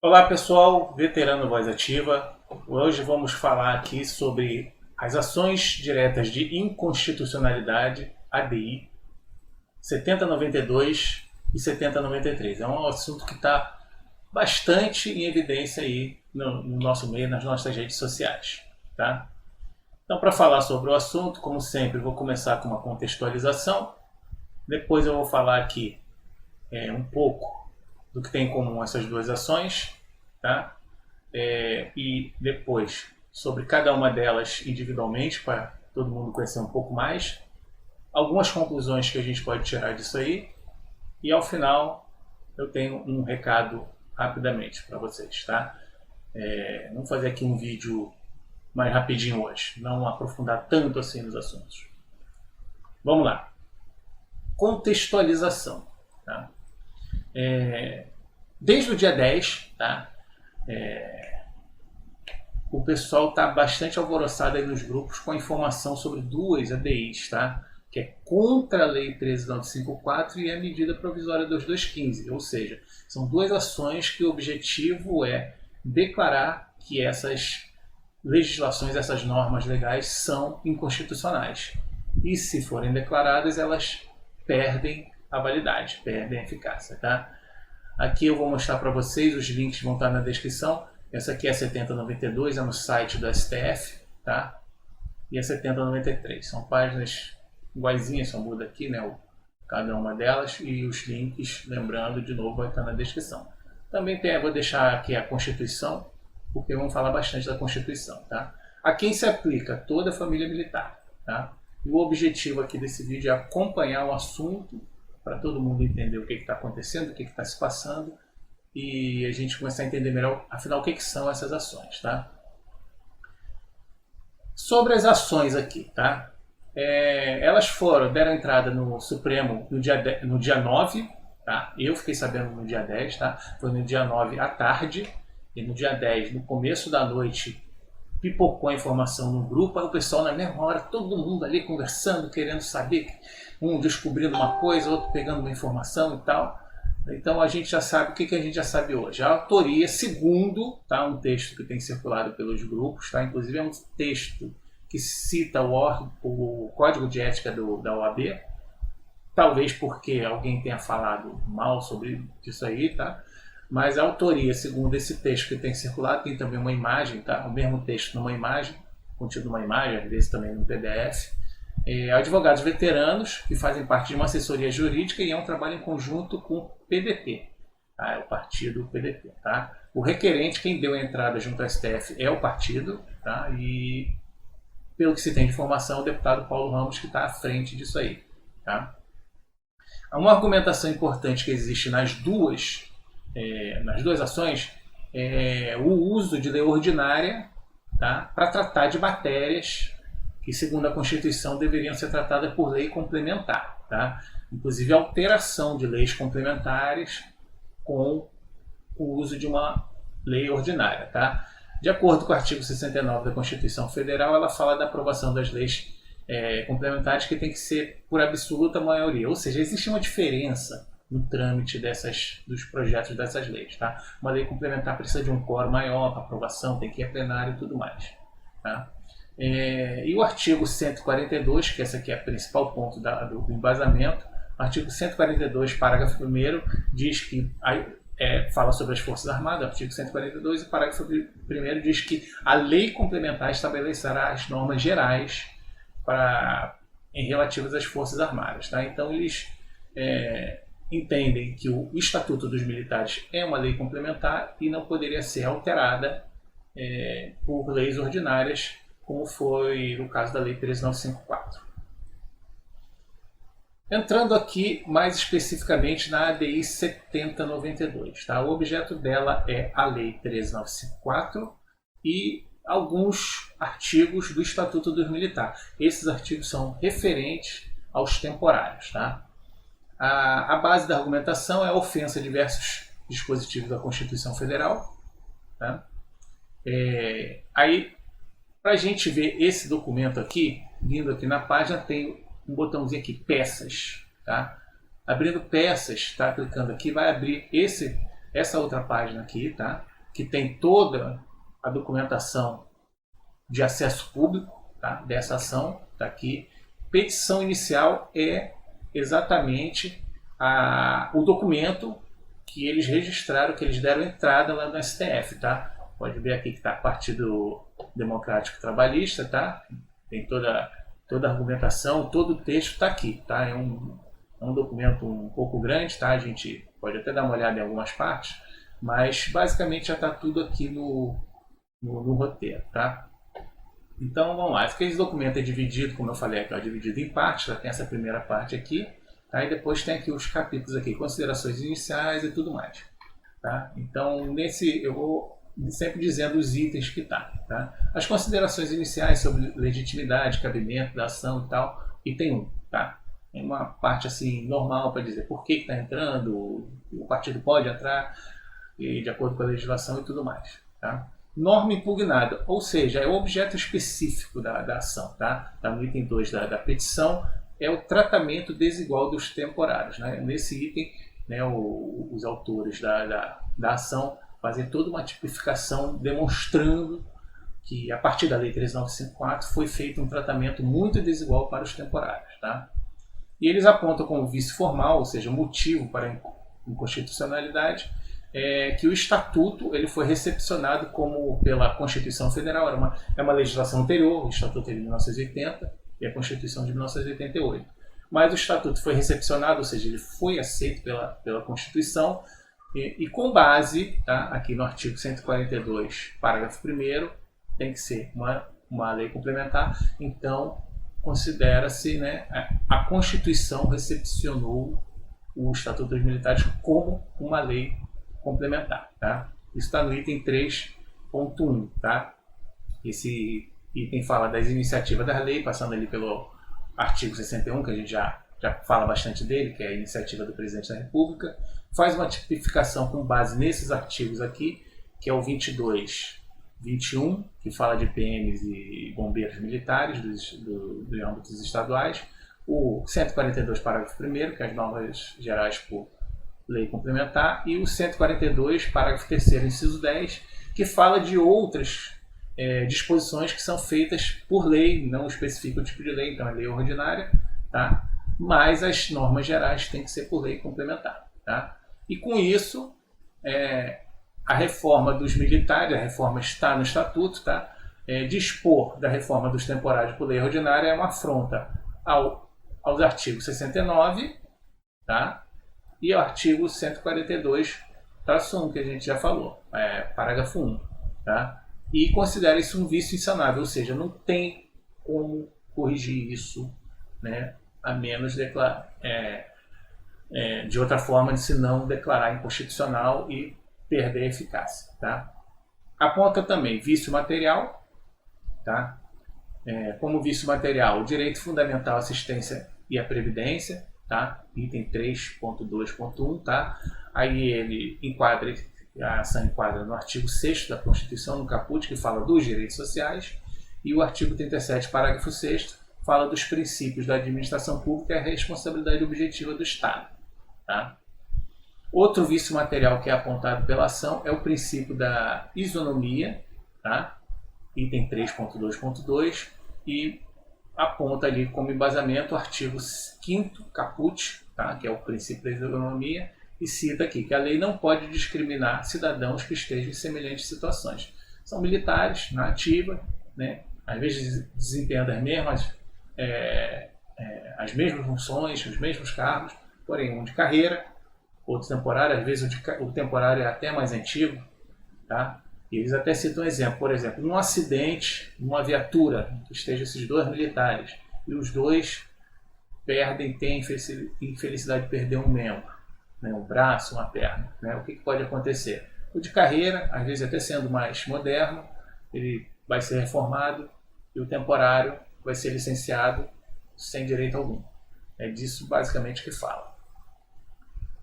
Olá pessoal, Veterano Voz Ativa. Hoje vamos falar aqui sobre as ações diretas de inconstitucionalidade, ADI, 7092 e 7093. É um assunto que está bastante em evidência aí no nosso meio, nas nossas redes sociais. Tá? Então, para falar sobre o assunto, como sempre, vou começar com uma contextualização. Depois eu vou falar aqui um pouco do que tem em comum essas duas ações, tá? E depois sobre cada uma delas individualmente, para todo mundo conhecer um pouco mais, algumas conclusões que a gente pode tirar disso aí, e ao final eu tenho um recado rapidamente para vocês, tá? Vamos fazer aqui um vídeo mais rapidinho hoje, não aprofundar tanto assim nos assuntos. Vamos lá. Contextualização, tá? Desde o dia 10, tá? O pessoal está bastante alvoroçado aí nos grupos com a informação sobre duas ADIs, tá? Que é contra a Lei 13.954 e a medida provisória 2215, ou seja, são duas ações que o objetivo é declarar que essas legislações, essas normas legais são inconstitucionais. E se forem declaradas, elas perdem a validade, perdem a eficácia, tá? Aqui eu vou mostrar para vocês, os links vão estar na descrição. Essa aqui é a 7092, é no site do STF, tá? E a 7093, são páginas iguaizinhas, só muda aqui, né? Cada uma delas, e os links, lembrando, de novo, vai estar na descrição. Também vou deixar aqui a Constituição, porque vamos falar bastante da Constituição, tá? A quem se aplica toda a família militar, tá? E o objetivo aqui desse vídeo é acompanhar o assunto, para todo mundo entender o que está acontecendo, o que está se passando, e a gente começar a entender melhor, afinal, o que são essas ações, tá? Sobre as ações aqui, tá? Elas deram entrada no Supremo no dia 9, tá? Eu fiquei sabendo no dia 10, tá? Foi no dia 9 à tarde, e no dia 10, no começo da noite, pipocou a informação no grupo, aí o pessoal na mesma hora, todo mundo ali conversando, querendo saber, um descobrindo uma coisa, outro pegando uma informação e tal. Então a gente já sabe o que a gente já sabe hoje. A autoria, segundo, tá, um texto que tem circulado pelos grupos, tá, inclusive é um texto que cita o Código de Ética da OAB, talvez porque alguém tenha falado mal sobre isso aí, tá? Mas a autoria, segundo esse texto que tem circulado, tem também uma imagem, tá? O mesmo texto numa imagem, contido numa imagem, às vezes também no PDF. Advogados veteranos que fazem parte de uma assessoria jurídica e é um trabalho em conjunto com o PDT, tá? É o partido PDT, tá? O requerente, quem deu a entrada junto ao STF é o partido, tá? E pelo que se tem de informação, o deputado Paulo Ramos que está à frente disso aí, tá? Há uma argumentação importante que existe nas duas ações, o uso de lei ordinária, tá? Para tratar de matérias que, segundo a Constituição, deveriam ser tratadas por lei complementar, tá? Inclusive a alteração de leis complementares com o uso de uma lei ordinária, tá? De acordo com o artigo 69 da Constituição Federal, ela fala da aprovação das leis complementares que tem que ser por absoluta maioria, ou seja, existe uma diferença no trâmite dos projetos dessas leis, tá? Uma lei complementar precisa de um quórum maior para aprovação, tem que ir a plenário e tudo mais, tá? E o artigo 142, que esse aqui é o principal ponto do embasamento, o artigo 142, parágrafo 1º, diz que fala sobre as Forças Armadas, artigo 142, e parágrafo 1º diz que a lei complementar estabelecerá as normas gerais relativas às Forças Armadas, tá? Então eles entendem que o Estatuto dos Militares é uma lei complementar e não poderia ser alterada por leis ordinárias, como foi no caso da Lei 13.954. Entrando aqui mais especificamente na ADI 7092, tá? O objeto dela é a Lei 13.954 e alguns artigos do Estatuto dos Militares. Esses artigos são referentes aos temporários, tá? A base da argumentação é a ofensa a diversos dispositivos da Constituição Federal, tá? Aí, para a gente ver esse documento aqui, vindo aqui na página, tem um botãozinho aqui, peças, tá? Abrindo peças, tá? Clicando aqui, vai abrir essa outra página aqui, tá? que tem toda a documentação de acesso público, tá, dessa ação, está aqui. Petição inicial é exatamente o documento que eles registraram, que eles deram entrada lá no STF, tá? Pode ver aqui que está Partido Democrático Trabalhista, tá? Tem toda a argumentação, todo o texto está aqui, tá? É um documento um pouco grande, tá? A gente pode até dar uma olhada em algumas partes, mas basicamente já está tudo aqui no roteiro, tá? Então vamos lá, esse documento é dividido, como eu falei aqui, ó, dividido em partes, já tem essa primeira parte aqui, tá? E depois tem aqui os capítulos aqui, considerações iniciais e tudo mais, tá? Então nesse eu vou sempre dizendo os itens que tá? As considerações iniciais sobre legitimidade, cabimento da ação e tal, item 1, tá? É uma parte assim normal para dizer por que está entrando, o partido pode entrar de acordo com a legislação e tudo mais, tá? Norma impugnada, ou seja, é o objeto específico da ação, tá? Tá no item 2 da petição, é o tratamento desigual dos temporários, né? Nesse item, né, os autores da ação fazem toda uma tipificação demonstrando que a partir da Lei 13954 foi feito um tratamento muito desigual para os temporários, tá? E eles apontam como vício formal, ou seja, motivo para a inconstitucionalidade, que o Estatuto ele foi recepcionado como pela Constituição Federal, é uma legislação anterior, o Estatuto é de 1980 e a Constituição de 1988. Mas o Estatuto foi recepcionado, ou seja, ele foi aceito pela Constituição e com base, tá, aqui no artigo 142, parágrafo 1º, tem que ser uma lei complementar, então considera-se, né, a Constituição recepcionou o Estatuto dos Militares como uma lei complementar, tá? Isso está no item 3.1, tá? Esse item fala das iniciativas da lei, passando ali pelo artigo 61, que a gente já fala bastante dele, que é a iniciativa do Presidente da República, faz uma tipificação com base nesses artigos aqui, que é o 22, 21, que fala de PMs e bombeiros militares dos âmbitos estaduais, o 142, parágrafo 1º, que é as normas gerais por lei complementar, e o 142, parágrafo 3º, inciso 10, que fala de outras disposições que são feitas por lei, não especifica o tipo de lei, então é lei ordinária, tá? Mas as normas gerais têm que ser por lei complementar, tá? E com isso, a reforma dos militares, a reforma está no Estatuto, tá? Dispor da reforma dos temporários por lei ordinária é uma afronta aos artigos 69, tá? E ao artigo 142, traço 1, que a gente já falou, parágrafo 1, tá? E considera isso um vício insanável, ou seja, não tem como corrigir isso, né, a menos de outra forma, se não declarar inconstitucional e perder a eficácia, tá? Aponta também vício material, tá? Como vício material, o direito fundamental à assistência e à previdência, tá? Item 3.2.1, tá? Aí ele enquadra, a ação enquadra no artigo 6º da Constituição, no caput, que fala dos direitos sociais, e o artigo 37, parágrafo 6º, fala dos princípios da administração pública e a responsabilidade objetiva do Estado, tá? Outro vício material que é apontado pela ação é o princípio da isonomia, tá? Item 3.2.2, e aponta ali como embasamento o artigo 5º caput, tá? Que é o princípio da isonomia, e cita aqui que a lei não pode discriminar cidadãos que estejam em semelhantes situações. São militares, na ativa, né? Às vezes desempenhando as mesmas funções, os mesmos cargos, porém um de carreira, outro temporário, às vezes o temporário é até mais antigo, tá? E eles até citam um exemplo, por exemplo, num acidente, numa viatura, que estejam esses dois militares, e os dois têm infelicidade de perder um membro, né, um braço, uma perna, né? O que pode acontecer? O de carreira, às vezes até sendo mais moderno, ele vai ser reformado, e o temporário vai ser licenciado sem direito algum. É disso basicamente que fala.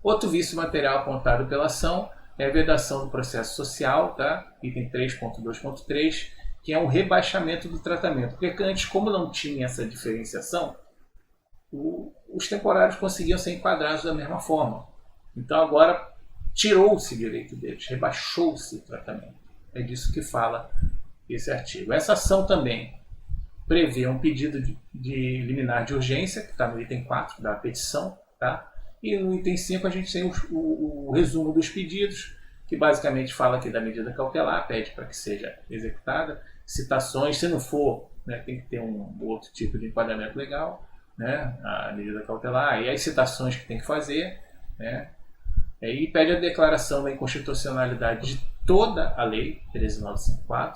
Outro vício material apontado pela ação é a vedação do processo social, tá? Item 3.2.3, que é um rebaixamento do tratamento. Porque antes, como não tinha essa diferenciação, os temporários conseguiam ser enquadrados da mesma forma. Então agora tirou-se direito deles, rebaixou-se o tratamento. É disso que fala esse artigo. Essa ação também prevê um pedido de liminar de urgência, que está no item 4 da petição, tá? E no item 5 a gente tem o resumo dos pedidos, que basicamente fala aqui da medida cautelar, pede para que seja executada, citações, se não for, né, tem que ter um outro tipo de enquadramento legal, né, a medida cautelar, e as citações que tem que fazer, né, e pede a declaração da inconstitucionalidade de toda a lei 13.954.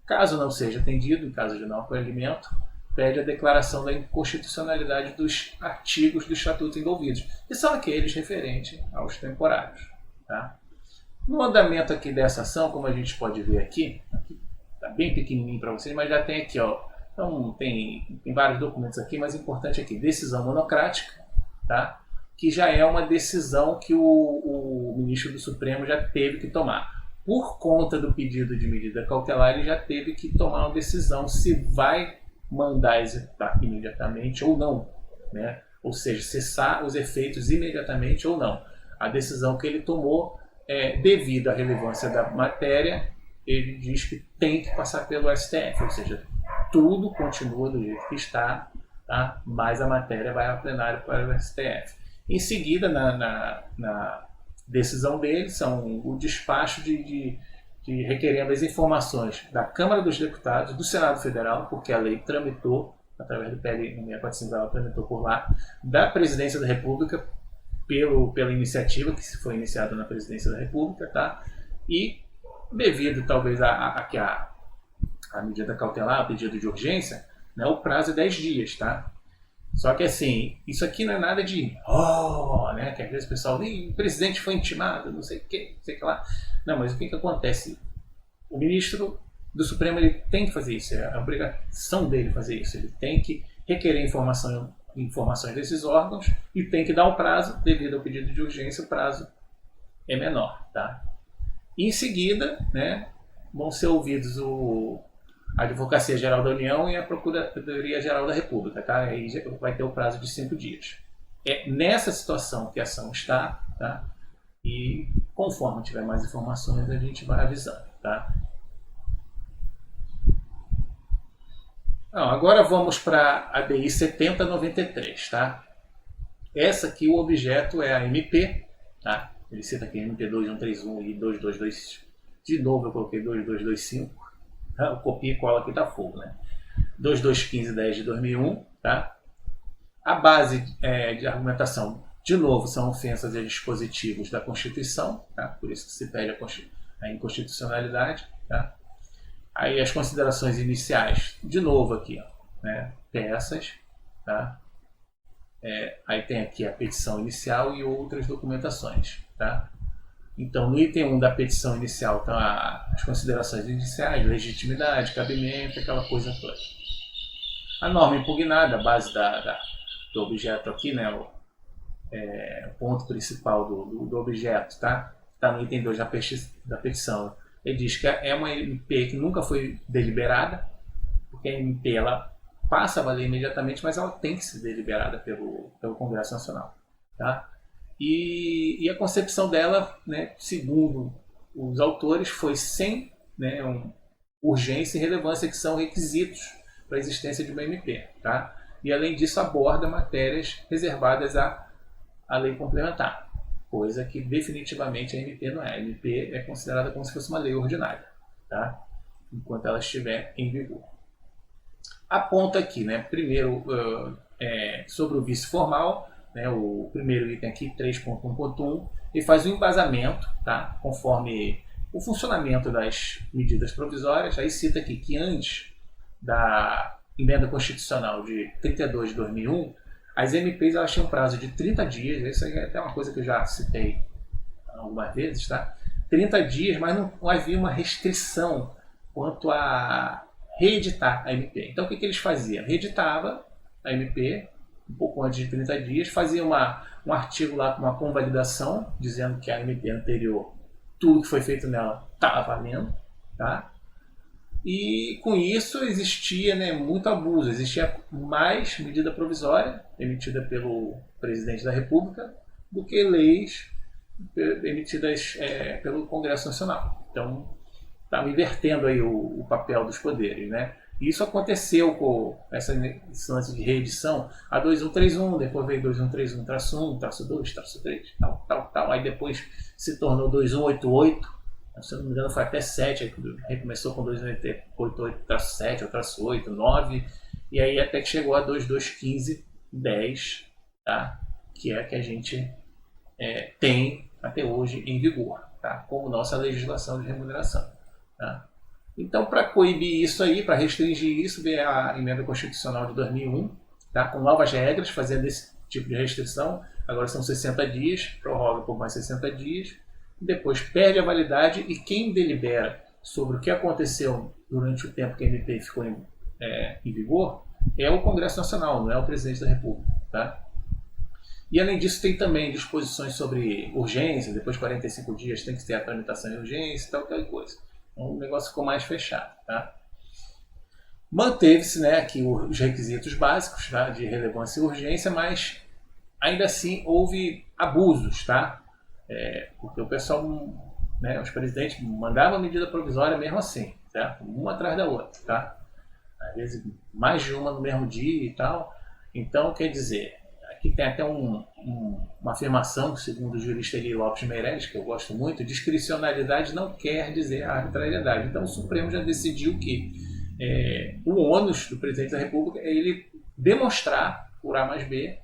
Caso não seja atendido, em caso de não acolhimento, pede a declaração da inconstitucionalidade dos artigos do Estatuto envolvidos, que são aqueles referentes aos temporários. Tá? No andamento aqui dessa ação, como a gente pode ver aqui está bem pequenininho para vocês, mas já tem aqui, ó, então tem vários documentos aqui, mas o importante aqui, decisão monocrática, tá? Que já é uma decisão que o ministro do Supremo já teve que tomar. Por conta do pedido de medida cautelar, ele já teve que tomar uma decisão se vai mandar executar imediatamente ou não, né? Ou seja, cessar os efeitos imediatamente ou não. A decisão que ele tomou, devido à relevância da matéria, ele diz que tem que passar pelo STF, ou seja, tudo continua do jeito que está, tá? Mas a matéria vai ao plenário para o STF. Em seguida, na decisão dele, são o despacho de requerendo as informações da Câmara dos Deputados, do Senado Federal, porque a lei tramitou, através do PL 645, ela tramitou por lá, da Presidência da República, pela iniciativa que foi iniciada na Presidência da República, tá? E devido talvez a medida cautelar, o pedido de urgência, né, o prazo é 10 dias, tá? Só que assim, isso aqui não é nada de né, que às vezes o pessoal, o presidente foi intimado, não sei o que, não sei o que lá. Não, mas o que acontece? O ministro do Supremo, ele tem que fazer isso, é a obrigação dele fazer isso, ele tem que requerer informações desses órgãos e tem que dar um prazo, devido ao pedido de urgência, o prazo é menor, tá? Em seguida, né, vão ser ouvidos a Advocacia Geral da União e a Procuradoria Geral da República, tá? Aí vai ter o prazo de 5 dias. É nessa situação que a ação está, tá? E conforme tiver mais informações, a gente vai avisando, tá? Não, agora vamos para a ADI 7093, tá? Essa aqui, o objeto é a MP, tá? Ele cita aqui MP 2131 e 2225. De novo eu coloquei 2225. Tá? O copia e cola aqui tá fogo, né? 2215-10 de 2001, tá? A base de argumentação, de novo, são ofensas a dispositivos da Constituição, tá? Por isso que se pede a inconstitucionalidade, tá? Aí as considerações iniciais, de novo aqui, ó, né? Peças, tá? Aí tem aqui a petição inicial e outras documentações, tá? Então, no item 1 da petição inicial estão as considerações iniciais, legitimidade, cabimento, aquela coisa toda. A norma impugnada, a base do objeto aqui, né, o ponto principal do objeto, tá? Está no item 2 da petição. Ele diz que é uma MP que nunca foi deliberada, porque a MP ela passa a valer imediatamente, mas ela tem que ser deliberada pelo Congresso Nacional, tá? E a concepção dela, né, segundo os autores, foi sem, né, urgência e relevância, que são requisitos para a existência de uma MP. Tá? E, além disso, aborda matérias reservadas à lei complementar, coisa que definitivamente a MP não é. A MP é considerada como se fosse uma lei ordinária, tá? Enquanto ela estiver em vigor. Aponta aqui, né, primeiro, sobre o vício formal, né, o primeiro item aqui, 3.1.1, ele faz um embasamento, tá, conforme o funcionamento das medidas provisórias. Aí cita aqui que antes da emenda constitucional de 32 de 2001, as MPs elas tinham um prazo de 30 dias, isso aí é até uma coisa que eu já citei algumas vezes, tá? 30 dias, mas não havia uma restrição quanto a reeditar a MP. Então o que eles faziam? Reeditava a MP um pouco antes de 30 dias, fazia um artigo lá com uma convalidação, dizendo que a MP anterior, tudo que foi feito nela estava valendo, tá? E com isso existia, né, muito abuso, existia mais medida provisória emitida pelo presidente da República do que leis emitidas pelo Congresso Nacional. Então, está invertendo aí o papel dos poderes, né? Isso aconteceu com essa lance de reedição, a 2131, depois veio 2131-1, traço 2, traço 3, tal. Aí depois se tornou 2188, se eu não me engano foi até 7, aí começou com 2188-7, ou traço 8, 9, e aí até que chegou a 2215-10, tá? Que é a que a gente tem até hoje em vigor, tá? Como nossa legislação de remuneração. Tá? Então, para coibir isso aí, para restringir isso, veio a emenda constitucional de 2001, tá? Com novas regras, fazendo esse tipo de restrição. Agora são 60 dias, prorroga por mais 60 dias, depois perde a validade e quem delibera sobre o que aconteceu durante o tempo que a MP ficou em vigor é o Congresso Nacional, não é o Presidente da República. Tá? E além disso tem também disposições sobre urgência, depois de 45 dias tem que ter a tramitação em urgência e tal, aquela coisa. Então o negócio ficou mais fechado. Tá? Manteve-se, né, aqui os requisitos básicos, tá, de relevância e urgência, mas ainda assim houve abusos, tá? Porque o pessoal, né, os presidentes mandavam medida provisória mesmo assim, certo? Uma atrás da outra, tá? Às vezes mais de uma no mesmo dia e tal. Então, quer dizer, aqui tem até uma afirmação, segundo o jurista Eli Lopes Meireles, que eu gosto muito: discricionalidade não quer dizer arbitrariedade. Então o Supremo já decidiu que o ônus do presidente da República é ele demonstrar, por A mais B,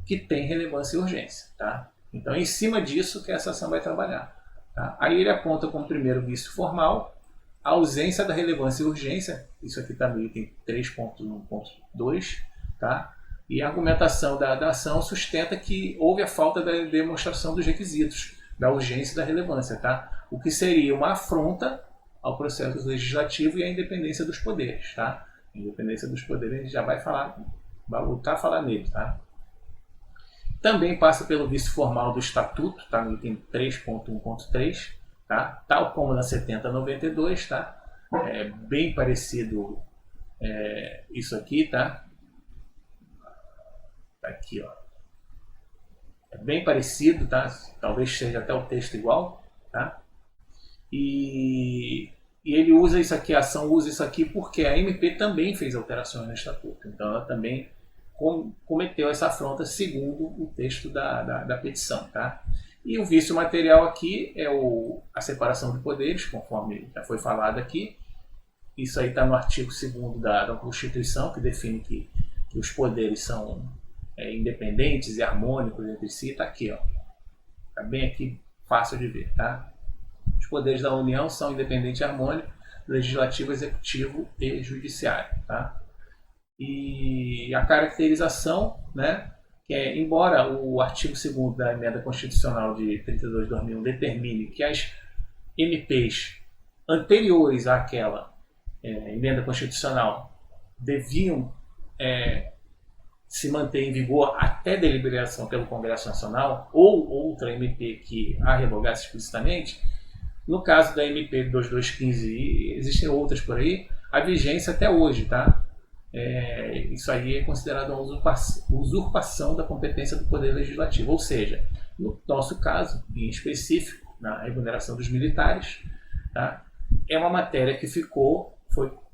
que tem relevância e urgência. Tá? Então é em cima disso que essa ação vai trabalhar. Tá? Aí ele aponta como primeiro vício formal a ausência da relevância e urgência. Isso aqui está no item 3.1.2, tá? E a argumentação da ação sustenta que houve a falta da demonstração dos requisitos, da urgência e da relevância, tá? O que seria uma afronta ao processo legislativo e à independência dos poderes. Tá? A independência dos poderes a gente já vai voltar a falar nele. Tá? Também passa pelo vício formal do Estatuto, tá? No item 3.1.3, tá? Tal como na 7092, tá? É bem parecido isso aqui, tá? Aqui, ó. É bem parecido, tá? Talvez seja até o texto igual, tá? E ele usa isso aqui, a ação usa isso aqui porque a MP também fez alterações no Estatuto. Então ela também cometeu essa afronta segundo o texto da petição, tá? E o vício material aqui é a separação de poderes, conforme já foi falado aqui. Isso aí está no artigo 2º da Constituição, que define que os poderes são independentes e harmônicos entre si. Está aqui, ó. Está bem aqui, fácil de ver, tá? Os poderes da União são independente e harmônico, legislativo, executivo e judiciário, tá? E a caracterização, né, que embora o artigo 2º da emenda constitucional de 32/2001 determine que as MPs anteriores àquela emenda constitucional deviam se manter em vigor até deliberação pelo Congresso Nacional ou outra MP que a revogasse explicitamente, no caso da MP 2215 e existem outras por aí, a vigência até hoje, tá? Isso aí é considerado uma usurpação da competência do Poder Legislativo, ou seja, no nosso caso, em específico, na remuneração dos militares, tá? É uma matéria que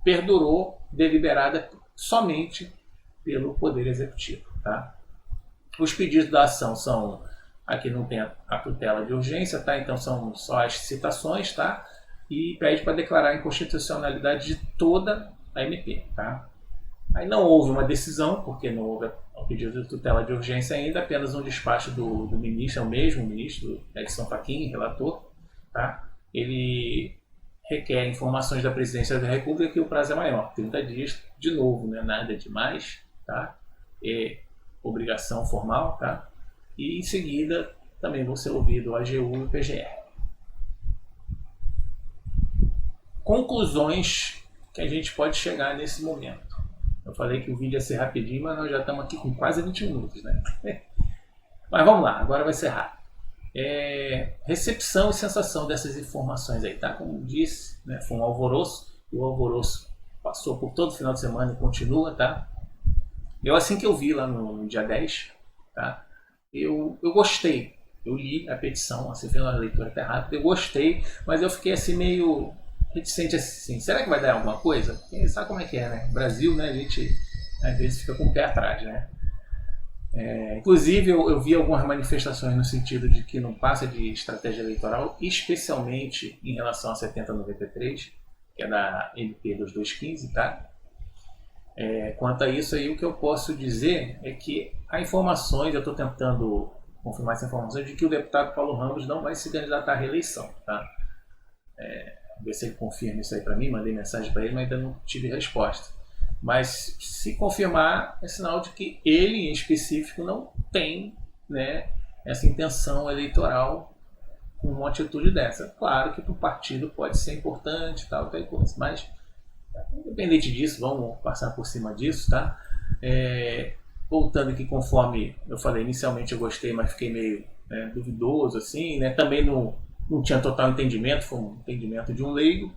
perdurou deliberada somente pelo Poder Executivo. Tá? Os pedidos da ação são, aqui não tem a tutela de urgência, tá? Então são só as citações, tá? E pede para declarar a inconstitucionalidade de toda a MP. Tá? Aí não houve uma decisão, porque não houve o pedido de tutela de urgência ainda, apenas um despacho do ministro, é o mesmo ministro, Edson Fachin, relator. Tá? Ele requer informações da Presidência da República que o prazo é maior, 30 dias, de novo, não é nada demais, tá? É obrigação formal, tá? E em seguida também vão ser ouvidos o AGU e o PGR. Conclusões que a gente pode chegar nesse momento. Eu falei que o vídeo ia ser rapidinho, mas nós já estamos aqui com quase 20 minutos, né? Mas vamos lá, agora vai ser rápido. Recepção e sensação dessas informações aí, tá? Como disse, né, foi um alvoroço, e o alvoroço passou por todo o final de semana e continua, tá? Assim que eu vi lá no dia 10, tá? Eu gostei Eu li a petição, assim, fiz uma leitura até rápida, eu gostei, mas eu fiquei assim meio reticente assim, será que vai dar alguma coisa? Porque sabe como é que é, né? Brasil, né, a gente às vezes fica com o pé atrás, né? Inclusive eu vi algumas manifestações no sentido de que não passa de estratégia eleitoral, especialmente em relação a 7093, que é da MP 2215, tá? Quanto a isso aí, o que eu posso dizer é que há informações, eu estou tentando confirmar essa informação, de que o deputado Paulo Ramos não vai se candidatar à reeleição, tá? Ver se ele confirma isso aí para mim, mandei mensagem para ele, mas ainda não tive resposta. Mas se confirmar, é sinal de que ele em específico não tem, né, essa intenção eleitoral com uma atitude dessa. Claro que para o partido pode ser importante, tal coisa, mas independente disso, vamos passar por cima disso, tá? Voltando aqui, conforme eu falei, inicialmente eu gostei, mas fiquei meio duvidoso, assim, né? Também não tinha total entendimento, foi um entendimento de um leigo,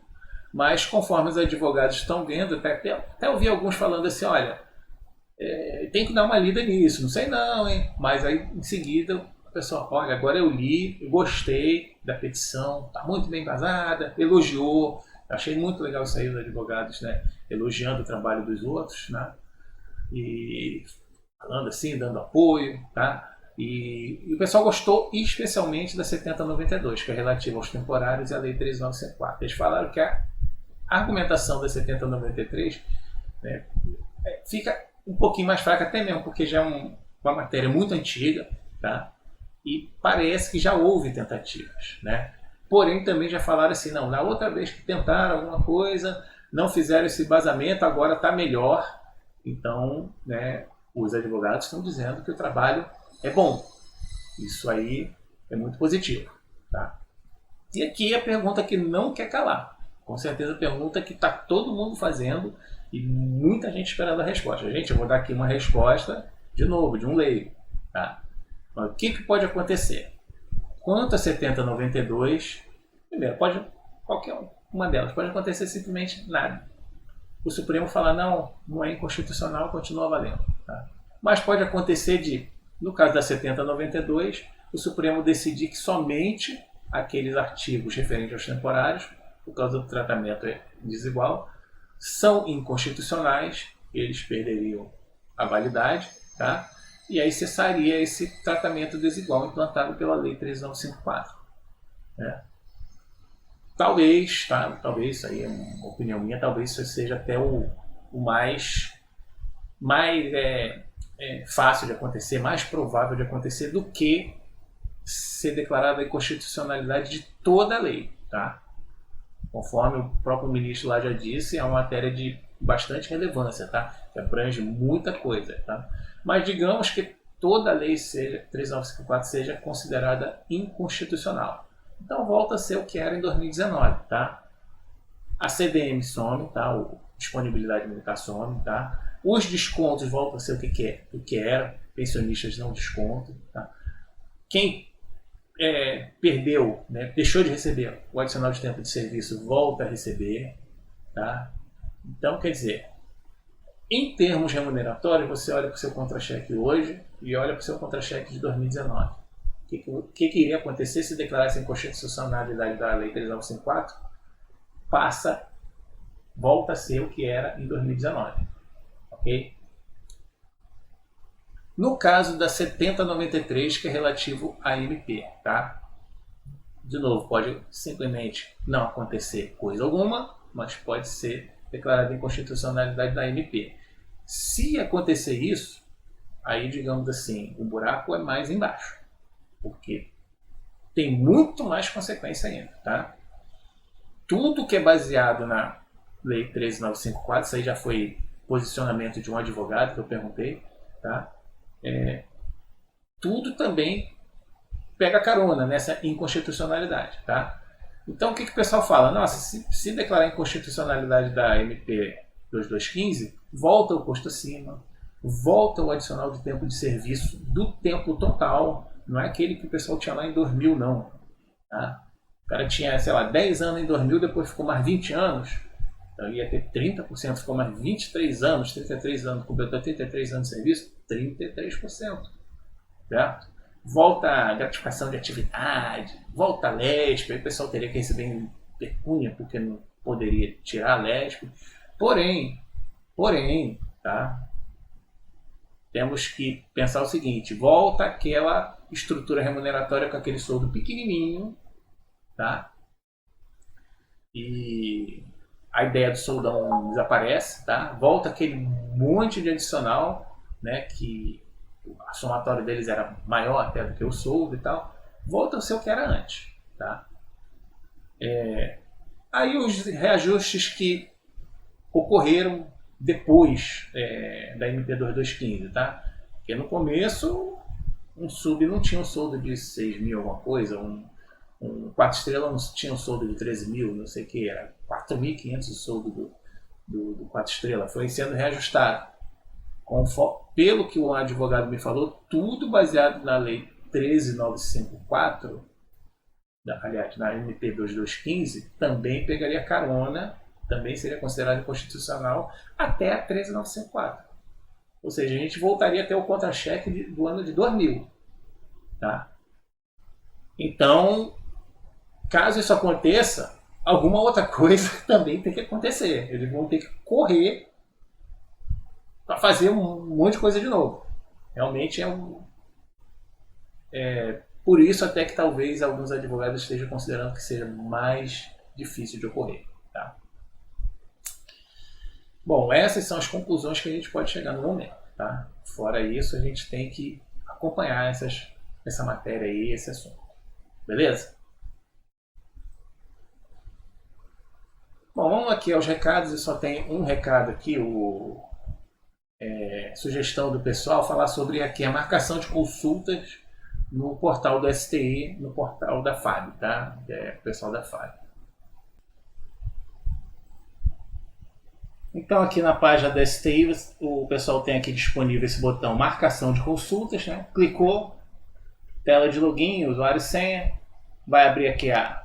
mas conforme os advogados estão vendo, até ouvi alguns falando assim, olha, tem que dar uma lida nisso, não sei não, hein? Mas aí em seguida a pessoa, olha, agora eu li, eu gostei da petição, tá muito bem embasada, elogiou, achei muito legal isso aí, os advogados, né, elogiando o trabalho dos outros, né, e falando assim, dando apoio, tá? E o pessoal gostou especialmente da 7092, que é relativa aos temporários, e a Lei 3954. Eles falaram que a argumentação da 7093, né, fica um pouquinho mais fraca, até mesmo porque já é uma matéria muito antiga, tá? E parece que já houve tentativas, né? Porém, também já falaram assim, não, na outra vez que tentaram alguma coisa, não fizeram esse embasamento, agora está melhor. Então, né, os advogados estão dizendo que o trabalho é bom. Isso aí é muito positivo, tá? E aqui a pergunta que não quer calar. Com certeza a pergunta que está todo mundo fazendo e muita gente esperando a resposta. Gente, eu vou dar aqui uma resposta, de novo, de um leigo, tá? Mas o que pode acontecer? Quanto a 7092, primeiro, qualquer uma delas, pode acontecer simplesmente nada. O Supremo fala, não é inconstitucional, continua valendo. Tá? Mas pode acontecer no caso da 7092, o Supremo decidir que somente aqueles artigos referentes aos temporários, por causa do tratamento desigual, são inconstitucionais, eles perderiam a validade, tá? E aí cessaria esse tratamento desigual implantado pela Lei 13954. Né? Talvez, tá? Talvez, isso aí é uma opinião minha, talvez isso seja até o mais fácil de acontecer, mais provável de acontecer do que ser declarada a inconstitucionalidade de toda a lei. Tá? Conforme o próprio ministro lá já disse, é uma matéria de bastante relevância, tá? Que abrange muita coisa. Tá? Mas digamos que toda a lei 3954 seja considerada inconstitucional. Então volta a ser o que era em 2019. Tá? A CDM some, tá? A disponibilidade militar some. Tá? Os descontos voltam a ser o que era. Pensionistas não descontam. Tá? Quem perdeu, né, deixou de receber o adicional de tempo de serviço, volta a receber. Tá? Então, quer dizer, em termos remuneratórios, você olha para o seu contra-cheque hoje e olha para o seu contra-cheque de 2019. O que iria acontecer se declarasse a inconstitucionalidade da Lei 3954? Volta a ser o que era em 2019. Ok? No caso da 7093, que é relativo à MP, tá? De novo, pode simplesmente não acontecer coisa alguma, mas pode ser declarada a inconstitucionalidade da MP. Se acontecer isso, aí, digamos assim, o buraco é mais embaixo, porque tem muito mais consequência ainda, tá? Tudo que é baseado na Lei 13954, isso aí já foi posicionamento de um advogado que eu perguntei, tá? Tudo também pega carona nessa inconstitucionalidade, tá? Então o que o pessoal fala? Nossa, se declarar a inconstitucionalidade da MP 2215, volta o custo acima, volta o adicional de tempo de serviço do tempo total, não é aquele que o pessoal tinha lá em 2000 não, tá? O cara tinha, sei lá, 10 anos em 2000, depois ficou mais 20 anos, então ia ter 30%, ficou mais 23 anos, 33 anos, completou 33 anos de serviço, 33%, certo? volta a gratificação de atividade, volta a LESP, aí o pessoal teria que receber em pecúnia porque não poderia tirar a LESP. Porém, tá? Temos que pensar o seguinte, volta aquela estrutura remuneratória com aquele soldo pequenininho, tá? E a ideia do soldão desaparece, tá? Volta aquele monte de adicional, né, que a somatória deles era maior até do que o soldo e tal. Volta a ser o que era antes, tá? Aí os reajustes que ocorreram depois da MP2215, tá? Porque no começo um sub não tinha um soldo de 6 mil alguma coisa, um 4 estrelas não tinha um soldo de 13 mil, não sei o que, era 4.500 o soldo do 4 estrelas, foi sendo reajustado. Pelo que o advogado me falou, tudo baseado na lei 13954, aliás, na MP 2215, também pegaria carona, também seria considerado inconstitucional até a 13954. Ou seja, a gente voltaria até o contra-cheque do ano de 2000. Tá? Então, caso isso aconteça, alguma outra coisa também tem que acontecer. Eles vão ter que correr para fazer um monte de coisa de novo. Realmente por isso até que talvez alguns advogados estejam considerando que seja mais difícil de ocorrer. Tá? Bom, essas são as conclusões que a gente pode chegar no momento. Tá? Fora isso, a gente tem que acompanhar essa matéria aí, esse assunto. Beleza? Bom, vamos aqui aos recados, e só tem um recado aqui, sugestão do pessoal, falar sobre aqui a marcação de consultas no portal do STI, no portal da FAB, tá? O pessoal da FAB. Então aqui na página da STI, o pessoal tem aqui disponível esse botão marcação de consultas, né? Clicou, tela de login, usuário e senha, vai abrir aqui a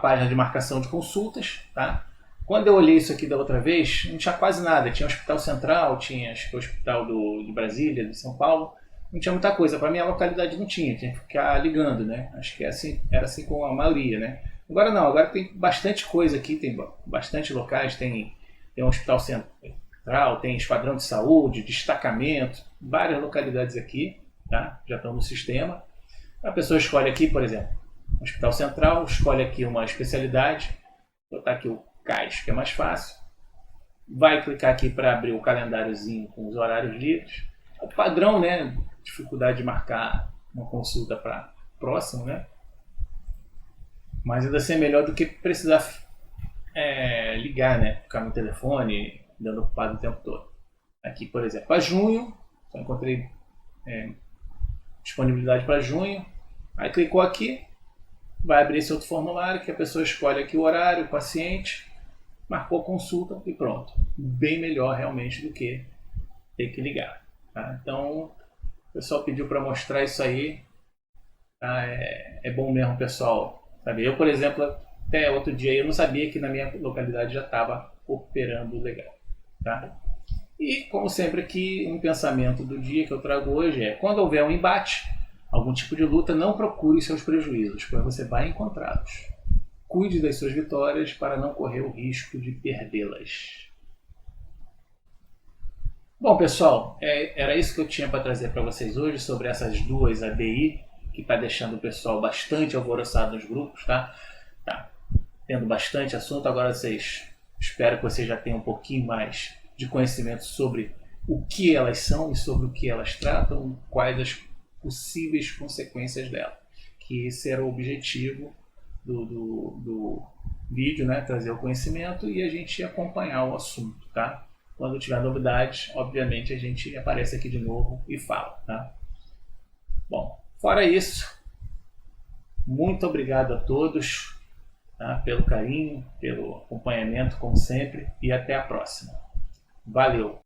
página de marcação de consultas, tá? Quando eu olhei isso aqui da outra vez, não tinha quase nada. Tinha o Hospital Central, tinha acho que o Hospital de Brasília, de São Paulo. Não tinha muita coisa. Para mim a localidade não tinha que ficar ligando, né? Acho que era assim com a maioria, né? Agora não, agora tem bastante coisa aqui, tem bastante locais, tem um Hospital Central, tem Esquadrão de Saúde, destacamento, várias localidades aqui, tá? Já estão no sistema. A pessoa escolhe aqui, por exemplo, Hospital Central, escolhe aqui uma especialidade, vou botar aqui o CAIS, que é mais fácil. Vai clicar aqui para abrir o calendáriozinho com os horários livres. O padrão, né? Dificuldade de marcar uma consulta para próximo, né? Mas ainda assim é melhor do que precisar ligar, né? Ficar no telefone, dando ocupado o tempo todo. Aqui, por exemplo, para junho, só encontrei disponibilidade para junho. Aí clicou aqui, vai abrir esse outro formulário que a pessoa escolhe aqui o horário, o paciente, marcou a consulta e pronto. Bem melhor realmente do que ter que ligar. Tá? Então, o pessoal pediu para mostrar isso aí. Tá? É bom mesmo, pessoal. Sabe? Eu, por exemplo, até outro dia eu não sabia que na minha localidade já estava operando legal. Tá? E, como sempre aqui, um pensamento do dia que eu trago hoje é: quando houver um embate, algum tipo de luta, não procure seus prejuízos, pois você vai encontrá-los. Cuide das suas vitórias para não correr o risco de perdê-las. Bom, pessoal, era isso que eu tinha para trazer para vocês hoje sobre essas duas ADI, que está deixando o pessoal bastante alvoroçado nos grupos, tá? Tá tendo bastante assunto. Agora espero que vocês já tenham um pouquinho mais de conhecimento sobre o que elas são e sobre o que elas tratam, quais as possíveis consequências dela, que esse era o objetivo do vídeo, né? Trazer o conhecimento e a gente acompanhar o assunto, tá? Quando tiver novidades, obviamente a gente aparece aqui de novo e fala, tá? Bom, fora isso, muito obrigado a todos, tá? Pelo carinho, pelo acompanhamento, como sempre, e até a próxima. Valeu!